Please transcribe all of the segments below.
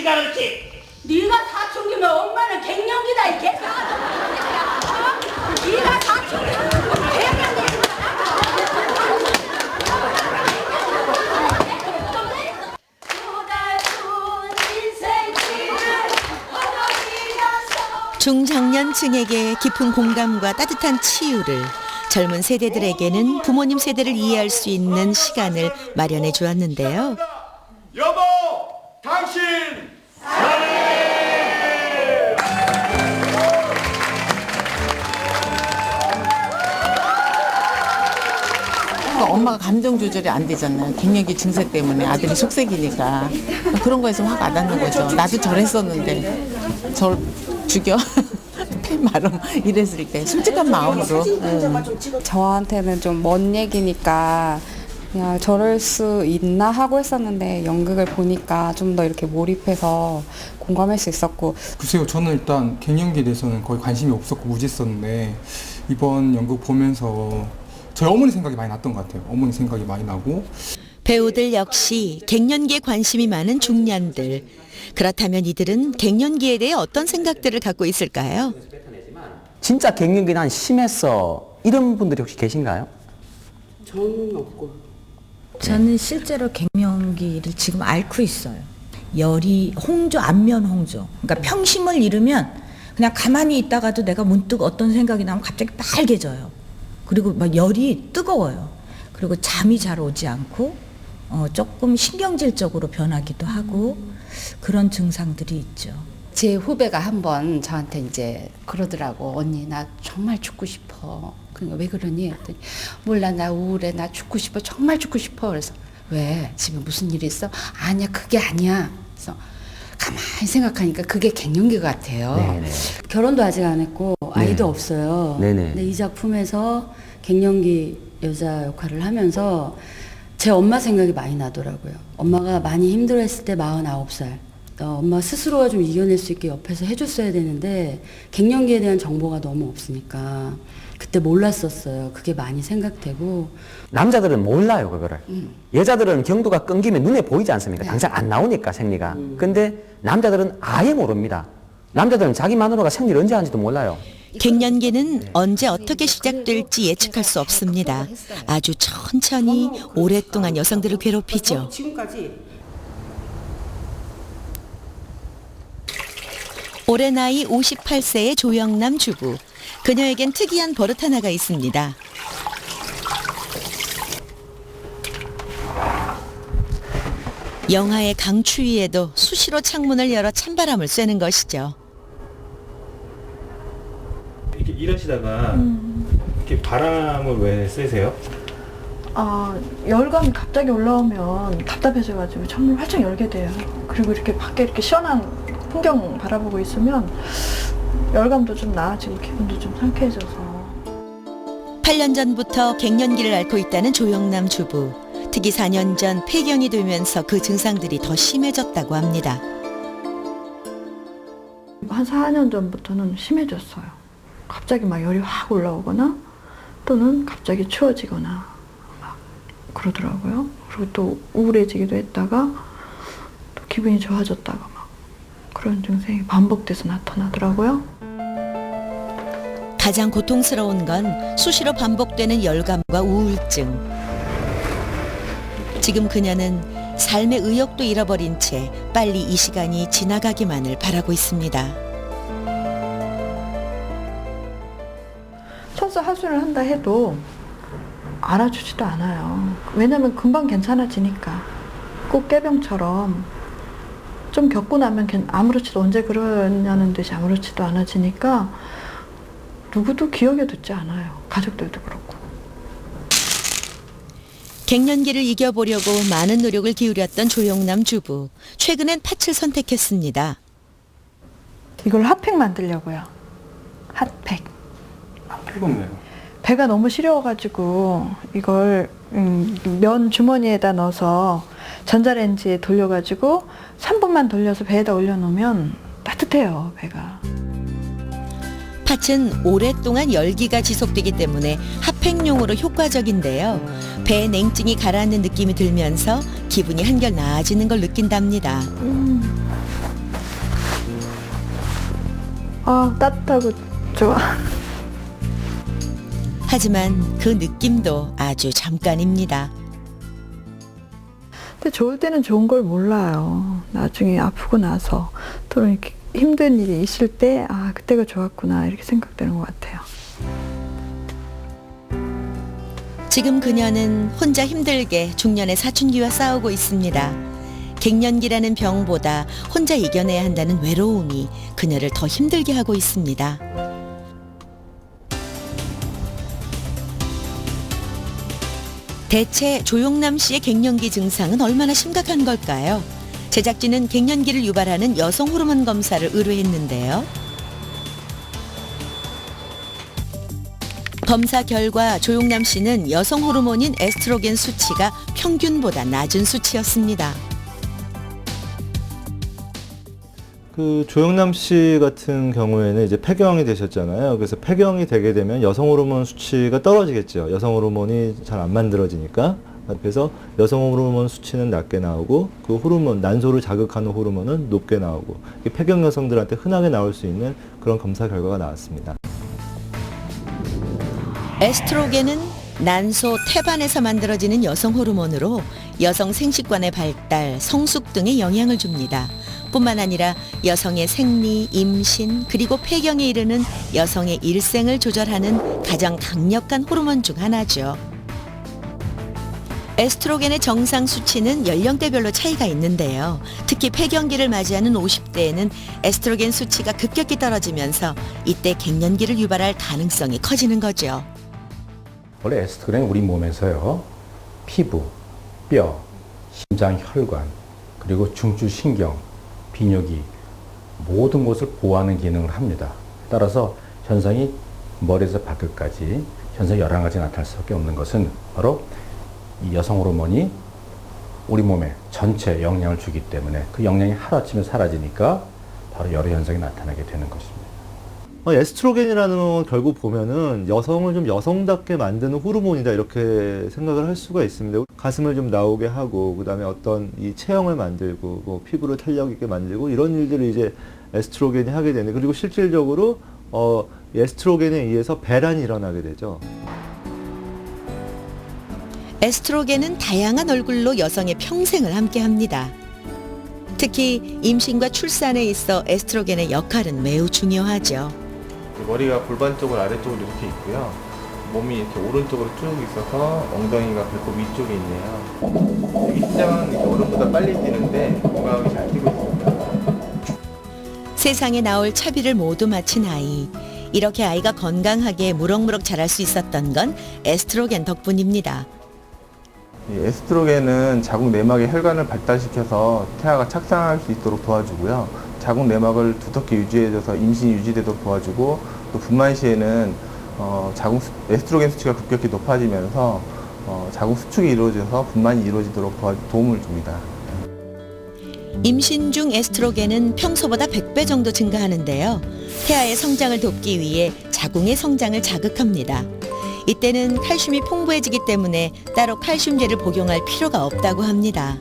사춘기가 그렇지. 네가 사춘기면 엄마는 갱년기다 이 개새끼야. 네가 사춘기면 갱년기. 중장년층에게 깊은 공감과 따뜻한 치유를, 젊은 세대들에게는 부모님 세대를 이해할 수 있는 시간을 마련해 주었는데요. 여보, 당신 엄마가 감정 조절이 안 되잖아요. 갱년기 증세 때문에 아들이 속색이니까 그런 거에서 화가 안 나는 거죠. 나도 저랬었는데 저 죽여 폐마름 이랬을 때 솔직한 마음으로. 저한테는 좀 먼 얘기니까 그냥 저럴 수 있나 하고 했었는데 연극을 보니까 좀 더 이렇게 몰입해서 공감할 수 있었고. 글쎄요, 저는 일단 갱년기에 대해서는 거의 관심이 없었고 무지했었는데 이번 연극 보면서 저희 어머니 생각이 많이 났던 것 같아요. 어머니 생각이 많이 나고. 배우들 역시 갱년기에 관심이 많은 중년들. 그렇다면 이들은 갱년기에 대해 어떤 생각들을 갖고 있을까요? 진짜 갱년기 난 심했어, 이런 분들이 혹시 계신가요? 저는 없고. 저는 실제로 갱년기를 지금 앓고 있어요. 열이 홍조, 안면 홍조. 그러니까 평심을 잃으면 그냥 가만히 있다가도 내가 문득 어떤 생각이 나면 갑자기 빨개져요. 그리고 막 열이 뜨거워요. 그리고 잠이 잘 오지 않고 조금 신경질적으로 변하기도 하고 그런 증상들이 있죠. 제 후배가 한번 저한테 이제 그러더라고. 언니 나 정말 죽고 싶어. 그러니까 왜 그러니? 했더니 몰라, 나 우울해, 나 죽고 싶어, 정말 죽고 싶어. 그래서 왜? 집에 무슨 일 있어? 아니야, 그게 아니야. 그래서 가만히 생각하니까 그게 갱년기 같아요. 네네. 결혼도 아직 안 했고 아이도 네. 없어요. 네네. 근데 이 작품에서 갱년기 여자 역할을 하면서 제 엄마 생각이 많이 나더라고요. 엄마가 많이 힘들어했을 때 49살. 엄마 스스로가 좀 이겨낼 수 있게 옆에서 해줬어야 되는데 갱년기에 대한 정보가 너무 없으니까 그때 몰랐었어요. 그게 많이 생각되고. 남자들은 몰라요, 그거를. 여자들은 경도가 끊기면 눈에 보이지 않습니까? 네. 당장 안 나오니까, 생리가. 근데 남자들은 아예 모릅니다. 남자들은 자기 마누라가 생리를 언제 하는지도 몰라요. 갱년기는 언제 어떻게 시작될지 예측할 수 없습니다. 아주 천천히 오랫동안 여성들을 괴롭히죠. 지금까지 올해 나이 58세의 조영남 주부. 그녀에겐 특이한 버릇 하나가 있습니다. 영하의 강추위에도 수시로 창문을 열어 찬바람을 쐬는 것이죠. 이렇게 일하시다가 이렇게 바람을 왜 쐬세요? 열감이 갑자기 올라오면 답답해져가지고 창문을 활짝 열게 돼요. 그리고 이렇게 밖에 이렇게 시원한 풍경 바라보고 있으면 열감도 좀 나아지고 기분도 좀 상쾌해져서. 8년 전부터 갱년기를 앓고 있다는 조영남 주부. 특히 4년 전 폐경이 되면서 그 증상들이 더 심해졌다고 합니다. 한 4년 전부터는 심해졌어요. 갑자기 막 열이 확 올라오거나 또는 갑자기 추워지거나 막 그러더라고요. 그리고 또 우울해지기도 했다가 또 기분이 좋아졌다가 막 그런 증상이 반복돼서 나타나더라고요. 가장 고통스러운 건 수시로 반복되는 열감과 우울증. 지금 그녀는 삶의 의욕도 잃어버린 채 빨리 이 시간이 지나가기만을 바라고 있습니다. 철수 하수를 한다 해도 알아주지도 않아요. 왜냐면 금방 괜찮아지니까. 꼭 깨병처럼 좀 겪고 나면 아무렇지도 언제 그러냐는 듯이 아무렇지도 않아지니까 누구도 기억에 듣지 않아요. 가족들도 그렇고. 갱년기를 이겨보려고 많은 노력을 기울였던 조영남 주부. 최근엔 팥을 선택했습니다. 이걸 핫팩 만들려고요. 핫팩. 뜨겁네요. 배가 너무 시려워가지고 이걸 면 주머니에다 넣어서 전자레인지에 돌려가지고 3분만 돌려서 배에다 올려놓으면 따뜻해요, 배가. 팥은 오랫동안 열기가 지속되기 때문에 핫팩용으로 효과적인데요. 배 냉증이 가라앉는 느낌이 들면서 기분이 한결 나아지는 걸 느낀답니다. 따뜻하고 좋아. 하지만 그 느낌도 아주 잠깐입니다. 근데 좋을 때는 좋은 걸 몰라요. 나중에 아프고 나서 또는 이렇게 힘든 일이 있을 때 그때가 좋았구나 이렇게 생각되는 것 같아요. 지금 그녀는 혼자 힘들게 중년의 사춘기와 싸우고 있습니다. 갱년기라는 병보다 혼자 이겨내야 한다는 외로움이 그녀를 더 힘들게 하고 있습니다. 대체 조용남 씨의 갱년기 증상은 얼마나 심각한 걸까요? 제작진은 갱년기를 유발하는 여성 호르몬 검사를 의뢰했는데요. 검사 결과 조용남 씨는 여성 호르몬인 에스트로겐 수치가 평균보다 낮은 수치였습니다. 그 조영남 씨 같은 경우에는 이제 폐경이 되셨잖아요. 그래서 폐경이 되게 되면 여성 호르몬 수치가 떨어지겠죠. 여성 호르몬이 잘 안 만들어지니까. 그래서 여성 호르몬 수치는 낮게 나오고 그 호르몬, 난소를 자극하는 호르몬은 높게 나오고 폐경 여성들한테 흔하게 나올 수 있는 그런 검사 결과가 나왔습니다. 에스트로겐은 난소, 태반에서 만들어지는 여성 호르몬으로 여성 생식관의 발달, 성숙 등에 영향을 줍니다. 뿐만 아니라 여성의 생리, 임신, 그리고 폐경에 이르는 여성의 일생을 조절하는 가장 강력한 호르몬 중 하나죠. 에스트로겐의 정상 수치는 연령대별로 차이가 있는데요. 특히 폐경기를 맞이하는 50대에는 에스트로겐 수치가 급격히 떨어지면서 이때 갱년기를 유발할 가능성이 커지는 거죠. 원래 에스트로겐은 우리 몸에서요, 피부, 뼈, 심장, 혈관, 그리고 중추신경, 비뇨기 모든 곳을 보호하는 기능을 합니다. 따라서 현상이 머리에서 발끝까지 현상이 11가지 나타날 수밖에 없는 것은 바로 이 여성 호르몬이 우리 몸에 전체에 영향을 주기 때문에 그 영향이 하루아침에 사라지니까 바로 여러 현상이 나타나게 되는 것입니다. 에스트로겐이라는 건 결국 보면은 여성을 좀 여성답게 만드는 호르몬이다 이렇게 생각을 할 수가 있습니다. 가슴을 좀 나오게 하고 그다음에 어떤 이 체형을 만들고 뭐 피부를 탄력 있게 만들고 이런 일들을 이제 에스트로겐이 하게 되는데 그리고 실질적으로 에스트로겐에 의해서 배란이 일어나게 되죠. 에스트로겐은 다양한 얼굴로 여성의 평생을 함께합니다. 특히 임신과 출산에 있어 에스트로겐의 역할은 매우 중요하죠. 머리가 골반 쪽을 아래쪽으로 이렇게 있고요. 몸이 이렇게 오른쪽으로 쭉 있어서 엉덩이가 배꼽 위쪽에 있네요. 윗장은 오른보다 빨리 뛰는데 건강하게 잘 뛰고 있습니다. 세상에 나올 차비를 모두 마친 아이. 이렇게 아이가 건강하게 무럭무럭 자랄 수 있었던 건 에스트로겐 덕분입니다. 이 에스트로겐은 자궁 내막의 혈관을 발달시켜서 태아가 착상할 수 있도록 도와주고요. 자궁 내막을 두텁게 유지해줘서 임신이 유지되도록 도와주고 또 분만 시에는 에스트로겐 수치가 급격히 높아지면서 자궁 수축이 이루어져서 분만이 이루어지도록 도움을 줍니다. 임신 중 에스트로겐은 평소보다 100배 정도 증가하는데요. 태아의 성장을 돕기 위해 자궁의 성장을 자극합니다. 이때는 칼슘이 풍부해지기 때문에 따로 칼슘제를 복용할 필요가 없다고 합니다.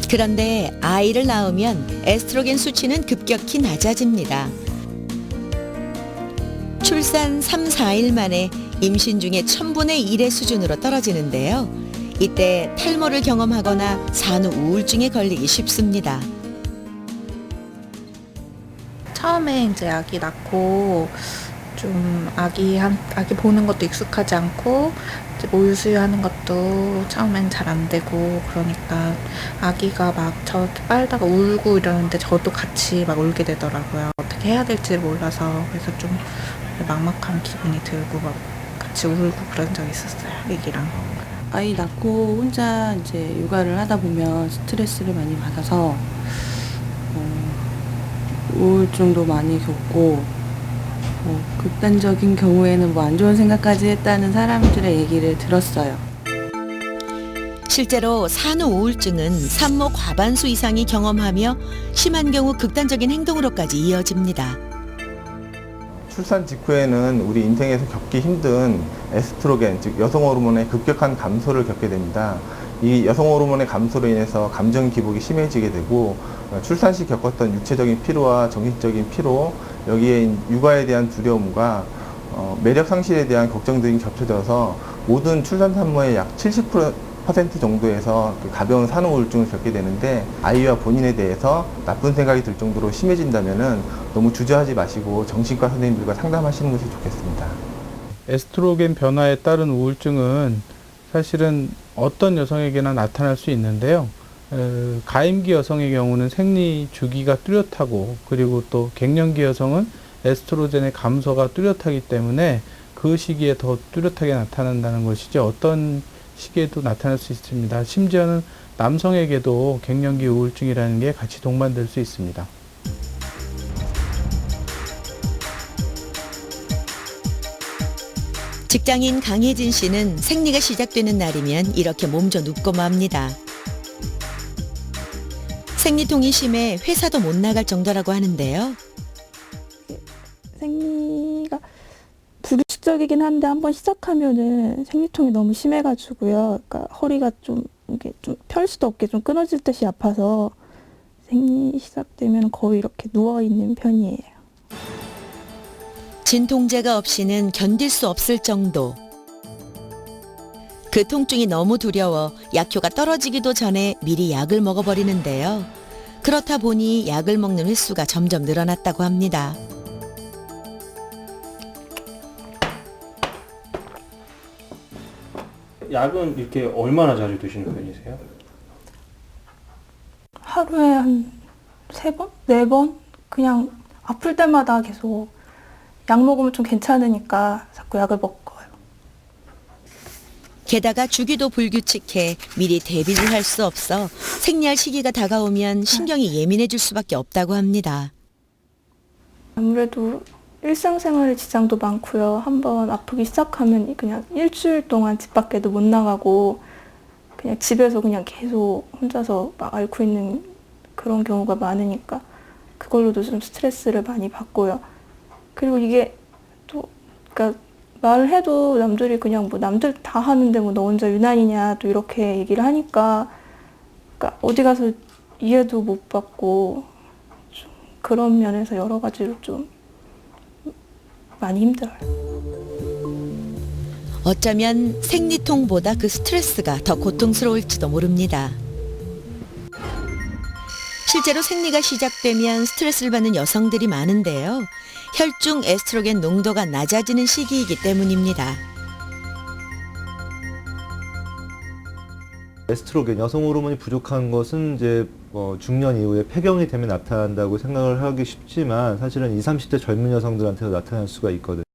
그런데 아이를 낳으면 에스트로겐 수치는 급격히 낮아집니다. 출산 3, 4일 만에 임신 중에 1000분의 1의 수준으로 떨어지는데요. 이때 탈모를 경험하거나 산후 우울증에 걸리기 쉽습니다. 처음에 이제 아기 낳고 좀 아기 보는 것도 익숙하지 않고 이제 모유 수유하는 것도 처음엔 잘 안 되고 그러니까 아기가 막 저렇게 빨다가 울고 이러는데 저도 같이 막 울게 되더라고요. 어떻게 해야 될지 몰라서 그래서 좀 막막한 기분이 들고 막 같이 울고 그런 적이 있었어요, 아기랑. 아이 낳고 혼자 이제 육아를 하다 보면 스트레스를 많이 받아서 우울증도 많이 겪고 극단적인 경우에는 안 좋은 생각까지 했다는 사람들의 얘기를 들었어요. 실제로 산후 우울증은 산모 과반수 이상이 경험하며 심한 경우 극단적인 행동으로까지 이어집니다. 출산 직후에는 우리 인생에서 겪기 힘든 에스트로겐, 즉 여성 호르몬의 급격한 감소를 겪게 됩니다. 이 여성 호르몬의 감소로 인해서 감정 기복이 심해지게 되고 출산 시 겪었던 육체적인 피로와 정신적인 피로, 여기에 육아에 대한 두려움과 매력 상실에 대한 걱정 등이 겹쳐져서 모든 출산 산모의 약 70% 정도에서 가벼운 산후 우울증을 겪게 되는데, 아이와 본인에 대해서 나쁜 생각이 들 정도로 심해진다면은 너무 주저하지 마시고 정신과 선생님들과 상담하시는 것이 좋겠습니다. 에스트로겐 변화에 따른 우울증은 사실은 어떤 여성에게나 나타날 수 있는데요. 가임기 여성의 경우는 생리 주기가 뚜렷하고, 그리고 또 갱년기 여성은 에스트로겐의 감소가 뚜렷하기 때문에 그 시기에 더 뚜렷하게 나타난다는 것이죠. 어떤 시기에도 나타날 수 있습니다. 심지어는 남성에게도 갱년기 우울증이라는 게 같이 동반될 수 있습니다. 직장인 강혜진 씨는 생리가 시작되는 날이면 이렇게 몸져 눕고 맙니다. 생리통이 심해 회사도 못 나갈 정도라고 하는데요. 생리가 불규칙적이긴 한데 한번 시작하면은 생리통이 너무 심해가지고요. 그러니까 허리가 좀 이게 좀 펼 수도 없게 좀 끊어질 듯이 아파서 생리 시작되면 거의 이렇게 누워 있는 편이에요. 진통제가 없이는 견딜 수 없을 정도. 그 통증이 너무 두려워 약효가 떨어지기도 전에 미리 약을 먹어버리는데요. 그렇다 보니 약을 먹는 횟수가 점점 늘어났다고 합니다. 약은 이렇게 얼마나 자주 드시는 편이세요? 하루에 한 3번? 4번? 그냥 아플 때마다 계속 약 먹으면 좀 괜찮으니까 자꾸 약을 먹어요. 게다가 주기도 불규칙해 미리 대비를 할 수 없어 생리할 시기가 다가오면 신경이 예민해질 수밖에 없다고 합니다. 아무래도 일상생활에 지장도 많고요. 한번 아프기 시작하면 그냥 일주일 동안 집 밖에도 못 나가고 그냥 집에서 그냥 계속 혼자서 막 앓고 있는 그런 경우가 많으니까 그걸로도 좀 스트레스를 많이 받고요. 그리고 이게 또 그러니까 말을 해도 남들이 그냥 뭐 남들 다 하는데 뭐 너 혼자 유난이냐 또 이렇게 얘기를 하니까 그러니까 어디 가서 이해도 못 받고 좀 그런 면에서 여러 가지로 좀 많이 힘들어요. 어쩌면 생리통보다 그 스트레스가 더 고통스러울지도 모릅니다. 실제로 생리가 시작되면 스트레스를 받는 여성들이 많은데요. 혈중 에스트로겐 농도가 낮아지는 시기이기 때문입니다. 에스트로겐, 여성 호르몬이 부족한 것은 이제 중년 이후에 폐경이 되면 나타난다고 생각을 하기 쉽지만 사실은 20, 30대 젊은 여성들한테도 나타날 수가 있거든요.